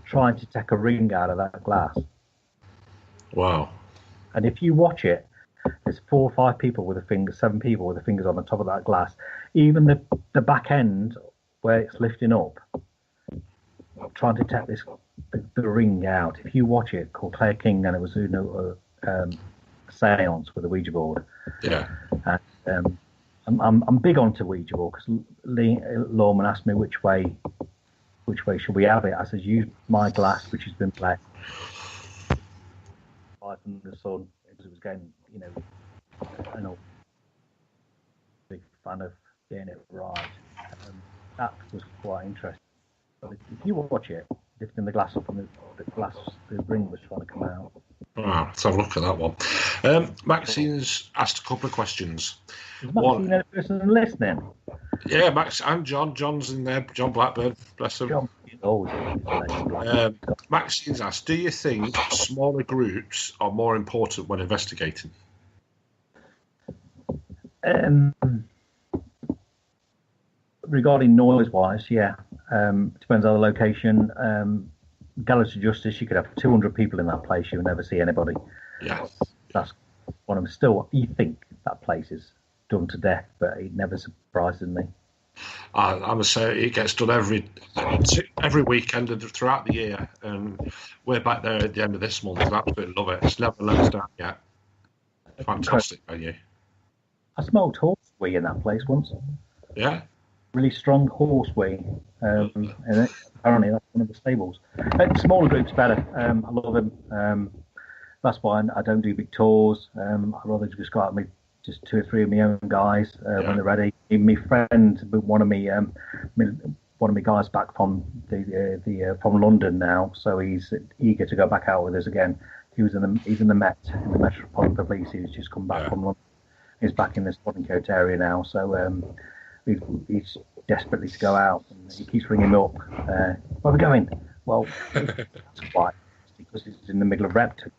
trying to take a ring out of that glass. Wow. And if you watch it, there's 4 or 5 people with 7 people with the fingers on the top of that glass. Even the back end where it's lifting up, trying to take the ring out. If you watch it, called Claire King, and it was a seance with a Ouija board. Yeah. And I'm big onto Ouija board because Lawman asked me which way should we have it. I said use my glass, which has been blessed from the sun, because it was getting an old big fan of getting it right. That was quite interesting. But if you watch it, lifting the glass up and the ring was trying to come out. Wow, let's have a look at that one. Maxine's asked a couple of questions. Is Maxine a person listening? Yeah, Max and John. John's in there. John Blackburn, bless him. John, Maxine's asked, do you think smaller groups are more important when investigating? Regarding noise-wise, yeah. Depends on the location. Gallows to Justice, you could have 200 people in that place. You'll never see anybody. Yeah. That's one of them. Still, you think that place is done to death, but it never surprises me. I must say it gets done every weekend and throughout the year. And we're back there at the end of this month. I absolutely love it. It's never let us down yet. Fantastic venue. I smoked horse wee in that place once. Yeah. Really strong horse wee. And apparently that's one of the stables. Smaller groups better. I love them. That's why I don't do big tours. I'd rather just go out with just 2 or 3 of my own guys when they're ready. Even my friend, one of my guys back from from London now, so he's eager to go back out with us again. He's in the Met, in the Metropolitan Police. He's just come back from London. He's back in the Swadlincote area now, so he's desperately to go out. And he keeps ringing me up. Where are we going? Well, that's quite because it's in the middle of Repton.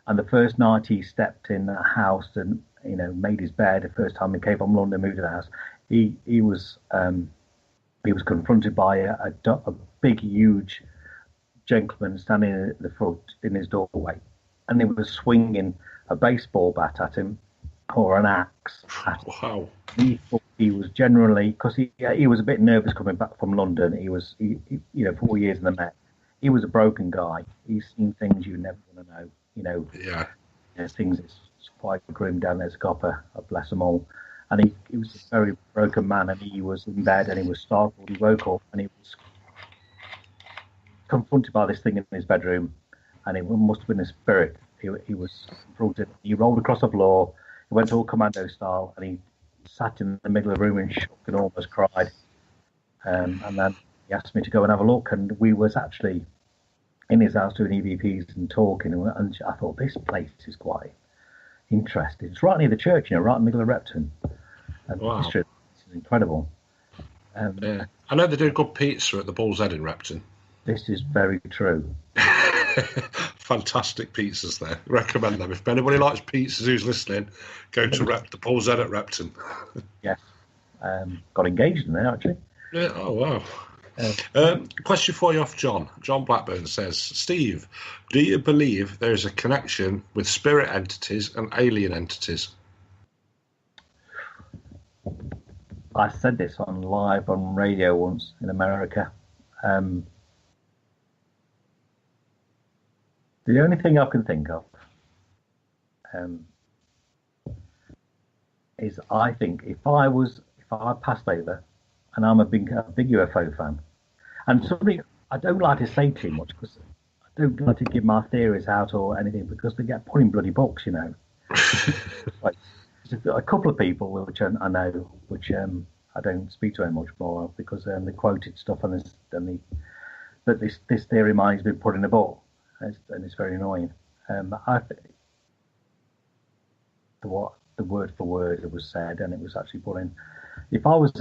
And the first night he stepped in a house and made his bed. The first time he came from London, moved to the house, he was confronted by a big, huge gentleman standing at the front in his doorway, and he was swinging a baseball bat at him or an axe. Wow! He thought he was generally, because he was a bit nervous coming back from London. He was 4 years in the Met. He was a broken guy. He's seen things you never want to know. Things it's quite grim down there, Scopper, bless them all. And he was a very broken man, and he was in bed and he was startled. He woke up and he was confronted by this thing in his bedroom, and it must have been a spirit. He was confronted. He rolled across the floor. He went all commando style, and he sat in the middle of the room and shook and almost cried. And then he asked me to go and have a look, and we was actually in his house doing EVPs and talking, and I thought, this place is quite interesting. It's right near the church, right in the middle of Repton. And wow. This is incredible. I know they do good pizza at the Bull's Head in Repton. This is very true. Fantastic pizzas there. Recommend them. If anybody likes pizzas who's listening, go to the Bull's Head at Repton. Yes. Got engaged in there, actually. Yeah. Oh, wow. Question for you off John. John Blackburn says, Steve, do you believe there is a connection with spirit entities and alien entities? I said this live on radio once in America. The only thing I can think of is I think if I passed over, and I'm a big UFO fan, and something I don't like to say too much because I don't like to give my theories out or anything because they get put in bloody books, you know. Like, a couple of people which I know, which I don't speak to much more because they quoted stuff on this, but this theory of mine has been put in a book, and it's very annoying. I think the word for word it was said, and it was actually put in. If I was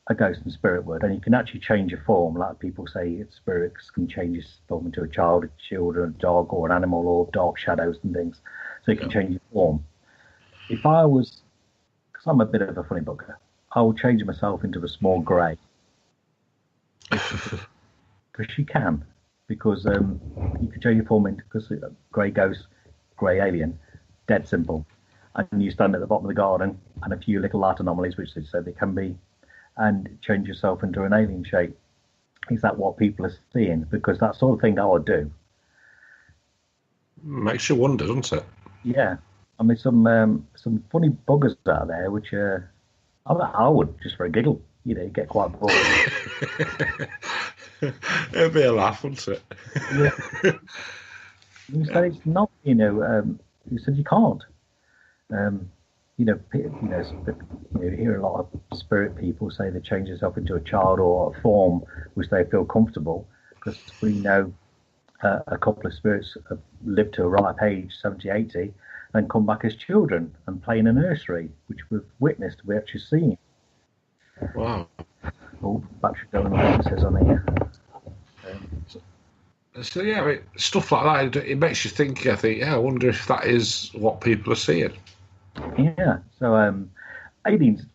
a ghost and spirit word, and you can actually change your form, like people say, spirits can change your form into a child, a children, a dog, or an animal, or dark shadows and things, so you can change your form. If I was, because I'm a bit of a funny bugger, I will change myself into a small grey. Because you can. Because you can change your form into, because grey ghost, grey alien, dead simple. And you stand at the bottom of the garden, and a few little light anomalies, which they said they can be, and change yourself into an alien shape. Is that what people are seeing? Because that sort of thing I would do. Makes you wonder, doesn't it? Yeah. I mean, some funny buggers out there, which I would just for a giggle, you know, get quite bored. It'd be a laugh, wouldn't it? Yeah. You said it's not, you know. You said you can't. You hear a lot of spirit people say they change themselves into a child or a form which they feel comfortable, because we know a couple of spirits have lived to a ripe age, 70, 80, and come back as children and play in a nursery, which we've witnessed, we actually seen. Wow. Oh, battery going on, it says on here. So yeah, I mean, stuff like that, it makes you think. I think, I wonder if that is what people are seeing. Yeah. So aliens,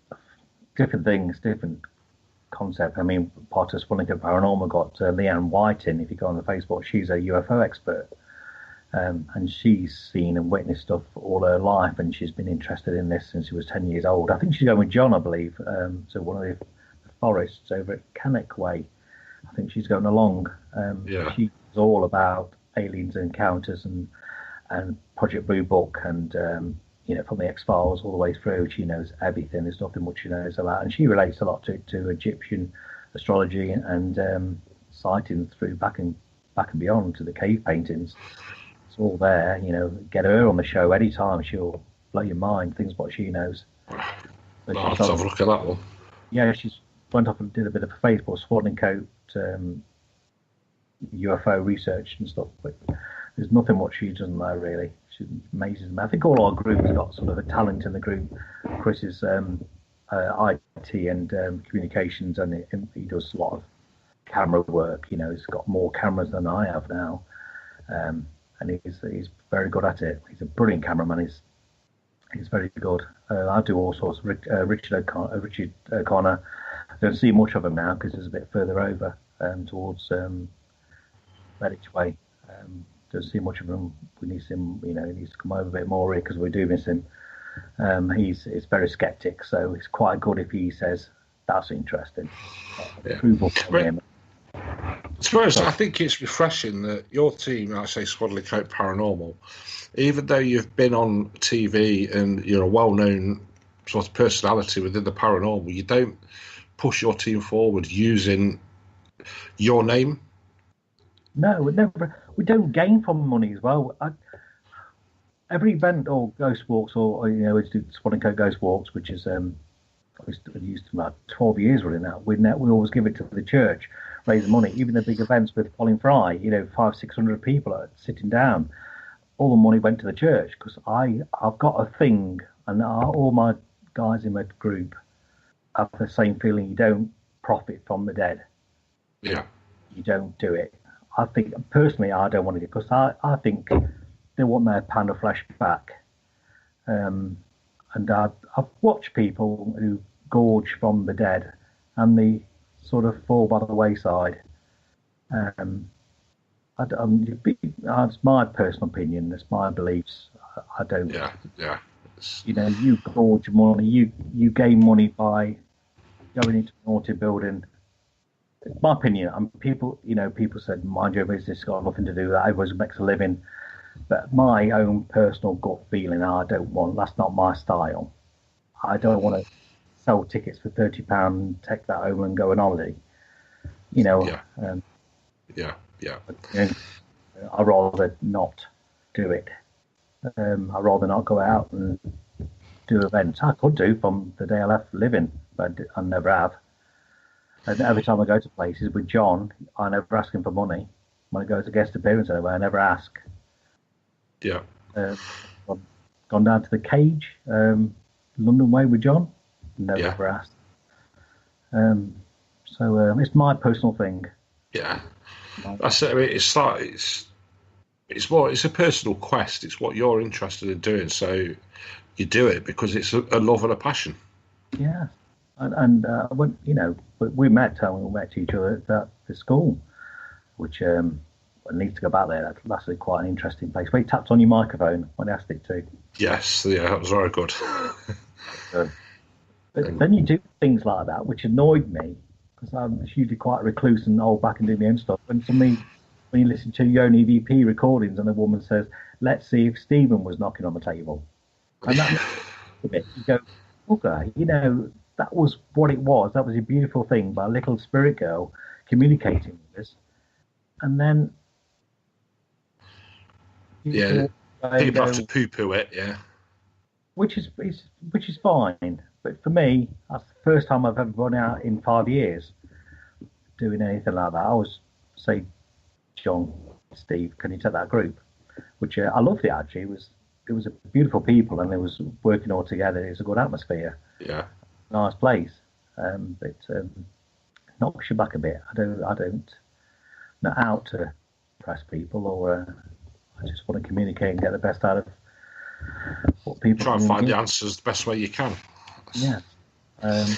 different things, different concept. I mean, part of Spelling Paranormal got Leanne White in. If you go on the Facebook, she's a UFO expert, and she's seen and witnessed stuff all her life, and she's been interested in this since she was 10 years old. I think she's going with John, I believe, to one of the forests over at Cannock Way. I think she's going along. She's all about aliens and encounters and Project Blue Book and from the X-Files all the way through. She knows everything. There's nothing much she knows about, and she relates a lot to Egyptian astrology and sightings through back and beyond to the cave paintings. It's all there. Get her on the show anytime. She'll blow your mind. Things what she knows. So I'll have a look at that one. Yeah, she's went off and did a bit of a Facebook swaddling coat UFO research and stuff, but there's nothing what she doesn't know really. She amazes me. I think all our group has got sort of a talent in the group. Chris is IT and communications, and he does a lot of camera work. He's got more cameras than I have now, and he's very good at it. He's a brilliant cameraman. He's very good. I do all sorts. Richard O'Connor. I don't see much of him now because he's a bit further over towards Redditch Way. Don't see much of him. We need him. He needs to come over a bit more here because we do miss him. He's very sceptic, so it's quite good if he says that's interesting. Approval from him. I suppose I think it's refreshing that your team, like I say, Swaddling Coat Paranormal, even though you've been on TV and you're a well-known sort of personality within the paranormal, you don't push your team forward using your name. No, we don't gain from money as well. Every event or ghost walks, or we do Swaddling Coat Ghost Walks, which is I used to about 12 years running that. We always give it to the church, raise money. Even the big events with Colin Fry, 500-600 people are sitting down. All the money went to the church because I've got a thing, and all my guys in my group have the same feeling. You don't profit from the dead. Yeah. You don't do it. I think, personally, I don't want to do it because I think they want their pound of flesh back. And I've watched people who gorge from the dead, and the sort of fall by the wayside. It's my personal opinion. It's my beliefs. I don't. Yeah. You know, you gorge money. You gain money by going into an haunted building. It's my opinion. People said, mind your business. It's got nothing to do with that. Everyone makes a living. But my own personal gut feeling, that's not my style. I don't want to sell tickets for £30, take that home and go on holiday. You know. Yeah. I'd rather not do it. I'd rather not go out and do events. I could do from the day I left living, but I never have. And every time I go to places with John, I never ask him for money. When I go to guest appearance anywhere, I never ask. Yeah. I've gone down to the Cage, London Way with John. Never asked. So it's my personal thing. Yeah. That's it. I mean, it's a personal quest. It's what you're interested in doing, so you do it because it's a love and a passion. Yeah, and when we met each other at the school, which I need to go back there. That's actually quite an interesting place. Where he tapped on your microphone when I asked it to. Yes, yeah, that was very good. But then you do things like that, which annoyed me. Because I'm usually quite recluse and hold back and do my own stuff. When you listen to your own EVP recordings and a woman says, "Let's see if Stephen was knocking on the table," and that you go, okay, that was what it was. That was a beautiful thing by a little spirit girl communicating with us, and then people have to poo-poo it, yeah, which is fine. But for me, that's the first time I've ever gone out in 5 years doing anything like that. I was say, John, Steve, can you take that group? Which I loved it actually. It was a beautiful people and it was working all together. It was a good atmosphere. Yeah, nice place. But knocks you back a bit. I don't not out to impress people or I just want to communicate and get the best out of what people. Try and find the answers the best way you can. Yeah, that's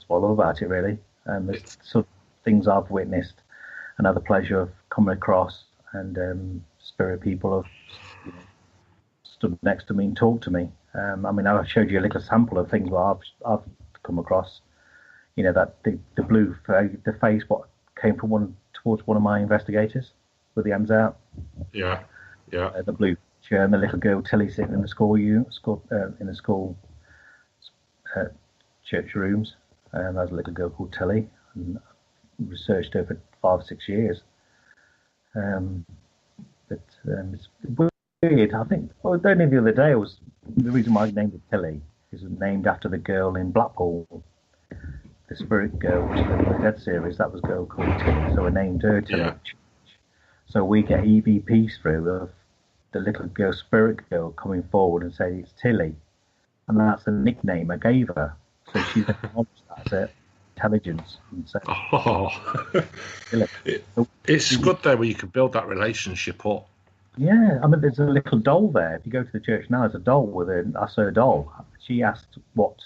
what I love about it, really. It's sort of things I've witnessed and had the pleasure of coming across, and spirit people have stood next to me and talked to me. I mean, I showed you a little sample of things that I've come across. That the blue the face what came from towards one of my investigators with the hands out. Yeah. The blue chair and the little girl Tilly sitting in the school church rooms. There's a little girl called Tilly, and researched her for 5 or 6 years. But it's weird. I think only the other day the reason why I named it Tilly is named after the girl in Blackpool, the spirit girl, which is in the Dead series. That was a girl called Tilly, so I named her Tilly. Yeah. So we get EVPs through of the little girl, spirit girl, coming forward and saying it's Tilly. And that's the nickname I gave her. So she's acknowledged that as intelligence. And so, it's good though where you can build that relationship up. Yeah, I mean, there's a little doll there. If you go to the church now, there's a doll that's her doll. She asked what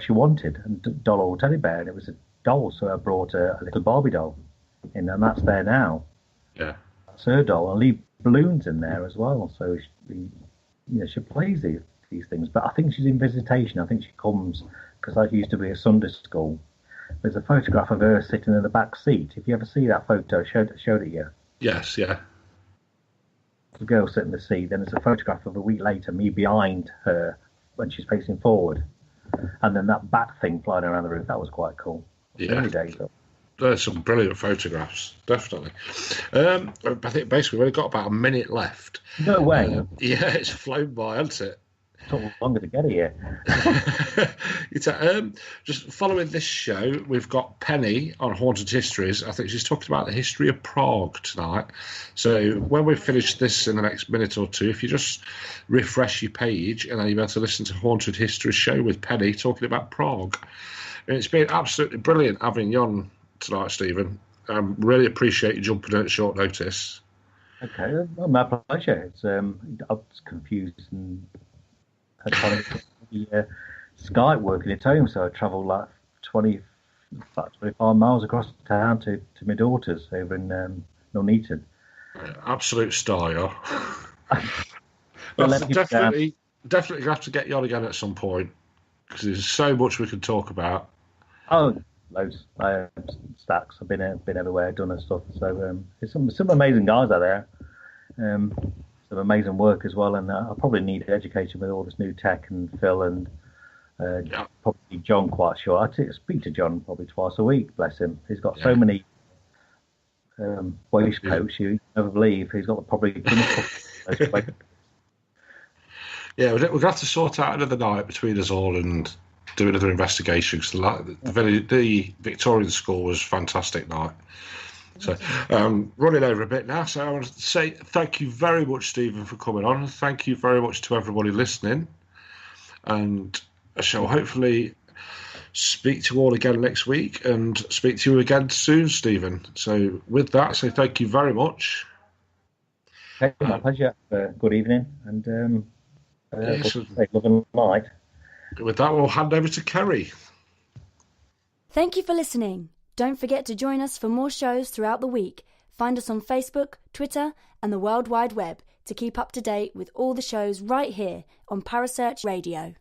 she wanted, and doll or teddy bear, and it was a doll. So I brought a little Barbie doll in, and that's there now. Yeah, that's her doll. I leave balloons in there as well. So she plays these things, but I think she's in visitation. I think she comes because I used to be a Sunday school. There's a photograph of her sitting in the back seat. If you ever see that photo, showed it you. Yes, yeah. The girl sitting in the seat. Then there's a photograph of a week later, me behind her when she's facing forward, and then that bat thing flying around the roof. That was quite cool. Yeah. Early days, though. There's some brilliant photographs, definitely. I think basically we've only got about a minute left. No way. Yeah, it's flown by, hasn't it? Took longer to get here. Just following this show, we've got Penny on Haunted Histories. I think she's talking about the history of Prague tonight. So when we finish this in the next minute or two, if you just refresh your page, and then you'll be able to listen to Haunted Histories show with Penny talking about Prague. And it's been absolutely brilliant having you on tonight, Stephen. Really appreciate you jumping in at short notice. Okay, well, my pleasure. I was confused and had Skype working at home, so I travelled like 20, about 25 miles across town to my daughter's over in Nuneaton. Absolute star, yeah. Well, definitely going to have to get you on again at some point, because there's so much we can talk about. Oh, loads. Stacks. I've been everywhere, done and stuff. So there's some amazing guys out there. Some amazing work as well, and I probably need education with all this new tech, and Phil and probably John, quite sure. I speak to John probably twice a week, bless him. He's got so many waistcoats, you never believe. He's got probably... Yeah, we're going to have to sort out another night between us all and do another investigation, because the Victorian school was a fantastic night. So, running over a bit now, so I want to say thank you very much, Stephen, for coming on. Thank you very much to everybody listening. And I shall hopefully speak to you all again next week, and speak to you again soon, Stephen. So with that, I say thank you very much. Okay, my pleasure. Good evening, and love and light. With that, we'll hand over to Kerry. Thank you for listening. Don't forget to join us for more shows throughout the week. Find us on Facebook, Twitter, and the World Wide Web to keep up to date with all the shows right here on Parasearch Radio.